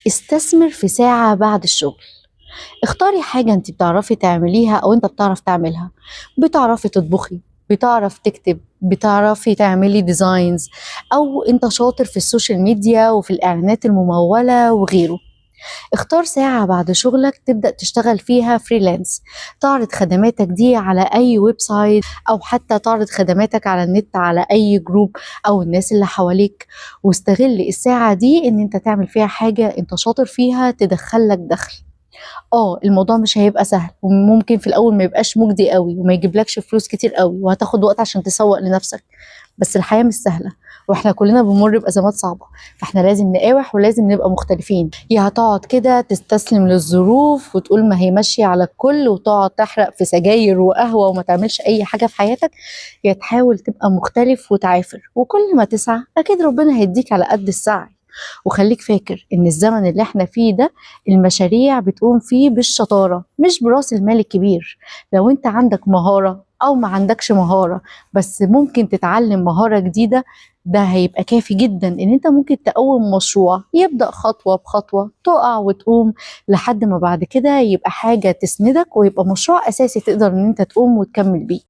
استثمر في ساعة بعد الشغل. اختاري حاجة انت بتعرفي تعمليها او انت بتعرف تعملها. بتعرفي تطبخي، بتعرف تكتب، بتعرفي تعملي ديزاينز، او انت شاطر في السوشيال ميديا وفي الاعلانات الممولة وغيره. اختار ساعة بعد شغلك تبدأ تشتغل فيها فريلانس، تعرض خدماتك دي على أي ويب سايت، أو حتى تعرض خدماتك على النت على أي جروب أو الناس اللي حواليك. واستغل الساعة دي إن أنت تعمل فيها حاجة أنت شاطر فيها تدخلك دخل. الموضوع مش هيبقى سهل، وممكن في الأول ما يبقاش مجدي قوي وما يجيبلكش فلوس كتير قوي، وهتاخد وقت عشان تسوق لنفسك. بس الحياة مش سهلة، واحنا كلنا بنمر بأزمات صعبة، فاحنا لازم نقاوح ولازم نبقى مختلفين. يا هتقعد كده تستسلم للظروف وتقول ما هي ماشية على الكل وتقعد تحرق في سجاير وقهوة وما تعملش أي حاجة في حياتك، يا تحاول تبقى مختلف وتعافر، وكل ما تسعى أكيد ربنا هيديك على قد السعي. وخليك فاكر إن الزمن اللي احنا فيه ده المشاريع بتقوم فيه بالشطارة مش براس المال الكبير. لو انت عندك مهارة أو ما عندكش مهارة بس ممكن تتعلم مهارة جديدة، ده هيبقى كافي جدا ان انت ممكن تقوم مشروع يبدأ خطوة بخطوة، تقع وتقوم لحد ما بعد كده يبقى حاجة تسندك ويبقى مشروع أساسي تقدر ان انت تقوم وتكمل بيه.